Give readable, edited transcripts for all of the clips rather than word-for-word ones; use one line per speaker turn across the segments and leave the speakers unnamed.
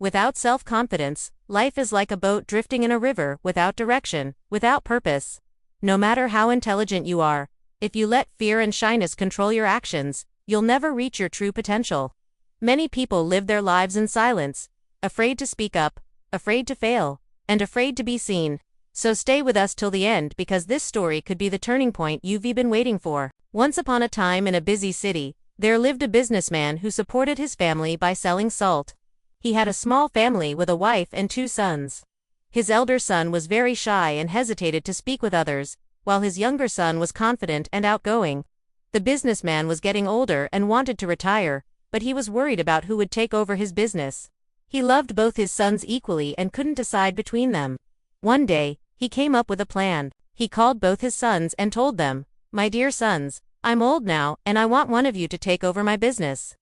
Without self-confidence, life is like a boat drifting in a river without direction, without purpose. No matter how intelligent you are, if you let fear and shyness control your actions, you'll never reach your true potential. Many people live their lives in silence, afraid to speak up, afraid to fail, and afraid to be seen. So stay with us till the end because this story could be the turning point you've been waiting for. Once upon a time in a busy city, there lived a businessman who supported his family by selling salt. He had a small family with a wife and 2 sons. His elder son was very shy and hesitated to speak with others, while his younger son was confident and outgoing. The businessman was getting older and wanted to retire, but he was worried about who would take over his business. He loved both his sons equally and couldn't decide between them. One day, he came up with a plan. He called both his sons and told them, "My dear sons, I'm old now and I want one of you to take over my business.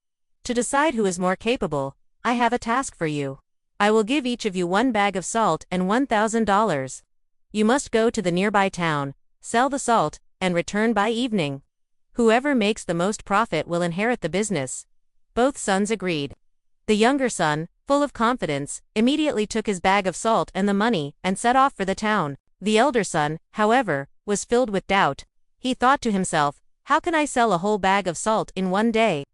To decide who is more capable, I have a task for you. I will give each of you 1 bag of salt and $1,000. You must go to the nearby town, sell the salt, and return by evening. Whoever makes the most profit will inherit the business." Both sons agreed. The younger son, full of confidence, immediately took his bag of salt and the money and set off for the town. The elder son, however, was filled with doubt. He thought to himself, "How can I sell a whole bag of salt in one day?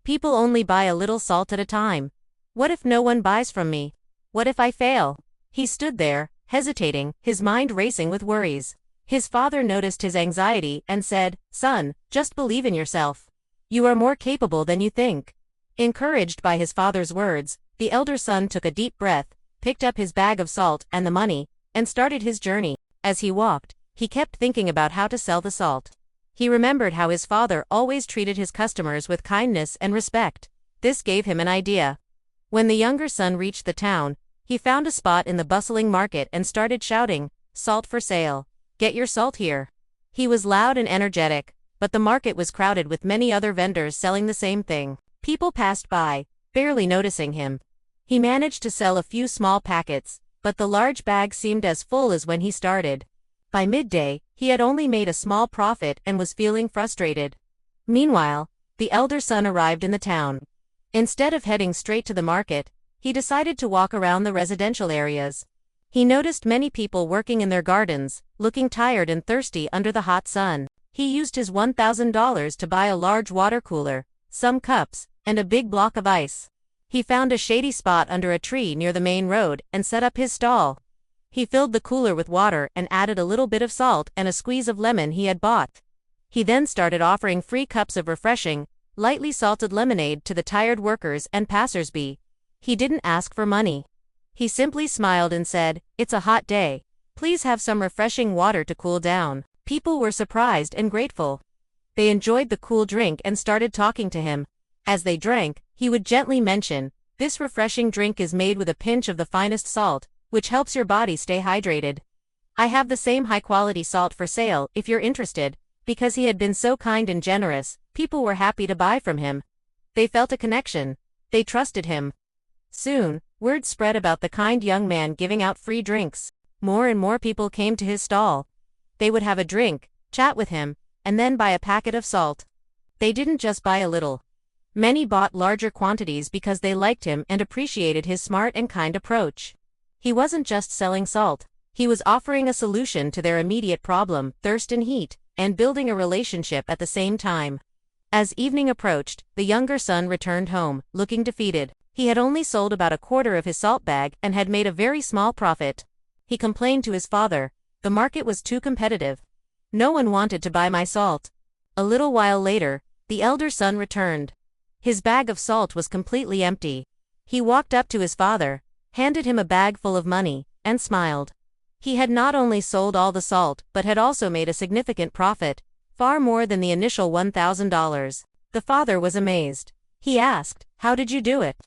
People only buy a little salt at a time. What if no one buys from me? What if I fail?" He stood there, hesitating, his mind racing with worries. His father noticed his anxiety and said, "Son, just believe in yourself. You are more capable than you think." Encouraged by his father's words, the elder son took a deep breath, picked up his bag of salt and the money, and started his journey. As he walked, he kept thinking about how to sell the salt. He remembered how his father always treated his customers with kindness and respect. This gave him an idea. When the younger son reached the town, he found a spot in the bustling market and started shouting, "Salt for sale. Get your salt here." He was loud and energetic, but the market was crowded with many other vendors selling the same thing. People passed by, barely noticing him. He managed to sell a few small packets, but the large bag seemed as full as when he started. By midday, he had only made a small profit and was feeling frustrated. Meanwhile, the elder son arrived in the town. Instead of heading straight to the market, he decided to walk around the residential areas. He noticed many people working in their gardens, looking tired and thirsty under the hot sun. He used his $1,000 to buy a large water cooler, some cups, and a big block of ice. He found a shady spot under a tree near the main road and set up his stall. He filled the cooler with water and added a little bit of salt and a squeeze of lemon he had bought. He then started offering free cups of refreshing, lightly salted lemonade to the tired workers and passers-by. He didn't ask for money. He simply smiled and said, "It's a hot day. Please have some refreshing water to cool down." People were surprised and grateful. They enjoyed the cool drink and started talking to him. As they drank, he would gently mention, "This refreshing drink is made with a pinch of the finest salt, which helps your body stay hydrated. I have the same high-quality salt for sale if you're interested." Because he had been so kind and generous, people were happy to buy from him. They felt a connection. They trusted him. Soon, word spread about the kind young man giving out free drinks. More and more people came to his stall. They would have a drink, chat with him, and then buy a packet of salt. They didn't just buy a little. Many bought larger quantities because they liked him and appreciated his smart and kind approach. He wasn't just selling salt. He was offering a solution to their immediate problem, thirst and heat, and building a relationship at the same time. As evening approached, the younger son returned home, looking defeated. He had only sold about a quarter of his salt bag and had made a very small profit. He complained to his father, "The market was too competitive. No one wanted to buy my salt." A little while later, the elder son returned. His bag of salt was completely empty. He walked up to his father, handed him a bag full of money, and smiled. He had not only sold all the salt but had also made a significant profit, far more than the initial $1,000. The father was amazed. He asked, "How did you do it?"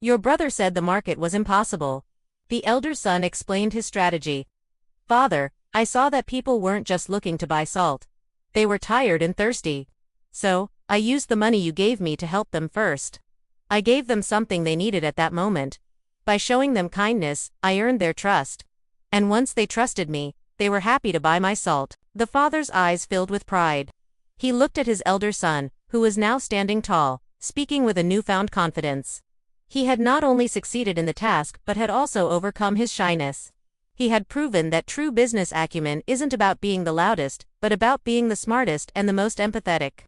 "Your brother said the market was impossible." The elder son explained his strategy. "Father, I saw that people weren't just looking to buy salt. They were tired and thirsty. So, I used the money you gave me to help them first. I gave them something they needed at that moment. By showing them kindness, I earned their trust. And once they trusted me, they were happy to buy my salt." The father's eyes filled with pride. He looked at his elder son, who was now standing tall, speaking with a newfound confidence. He had not only succeeded in the task but had also overcome his shyness. He had proven that true business acumen isn't about being the loudest, but about being the smartest and the most empathetic.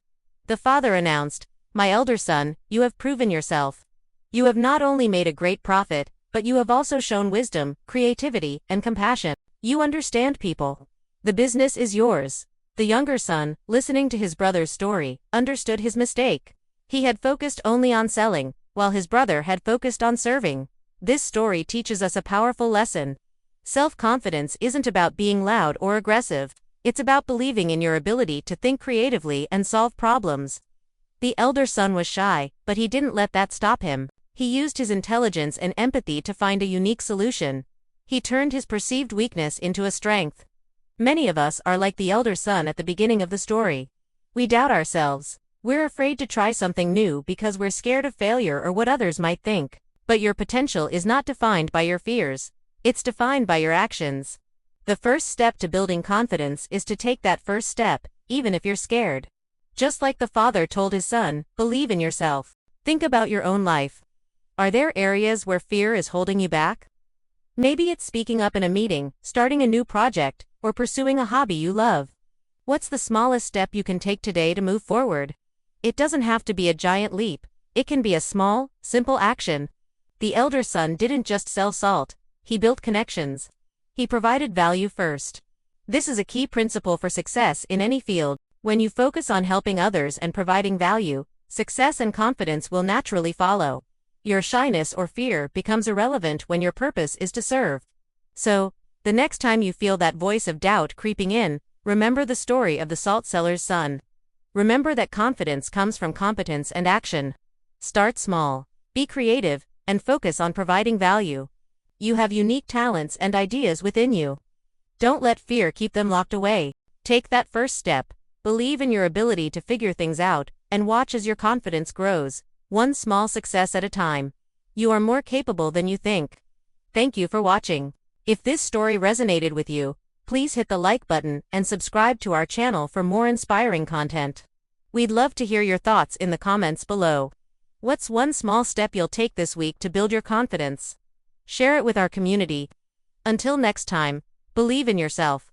The father announced, "My elder son, you have proven yourself. You have not only made a great profit, but you have also shown wisdom, creativity, and compassion. You understand people. The business is yours." The younger son, listening to his brother's story, understood his mistake. He had focused only on selling, while his brother had focused on serving. This story teaches us a powerful lesson. Self-confidence isn't about being loud or aggressive. It's about believing in your ability to think creatively and solve problems. The elder son was shy, but he didn't let that stop him. He used his intelligence and empathy to find a unique solution. He turned his perceived weakness into a strength. Many of us are like the elder son at the beginning of the story. We doubt ourselves. We're afraid to try something new because we're scared of failure or what others might think. But your potential is not defined by your fears. It's defined by your actions. The first step to building confidence is to take that first step, even if you're scared. Just like the father told his son, believe in yourself. Think about your own life. Are there areas where fear is holding you back? Maybe it's speaking up in a meeting, starting a new project, or pursuing a hobby you love. What's the smallest step you can take today to move forward? It doesn't have to be a giant leap. It can be a small, simple action. The elder son didn't just sell salt. He built connections. He provided value first. This is a key principle for success in any field. When you focus on helping others and providing value, success and confidence will naturally follow. Your shyness or fear becomes irrelevant when your purpose is to serve. So, the next time you feel that voice of doubt creeping in, remember the story of the salt seller's son. Remember that confidence comes from competence and action. Start small, be creative, and focus on providing value. You have unique talents and ideas within you. Don't let fear keep them locked away. Take that first step, believe in your ability to figure things out, and watch as your confidence grows, one small success at a time. You are more capable than you think. Thank you for watching. If this story resonated with you, please hit the like button and subscribe to our channel for more inspiring content. We'd love to hear your thoughts in the comments below. What's one small step you'll take this week to build your confidence? Share it with our community. Until next time, believe in yourself.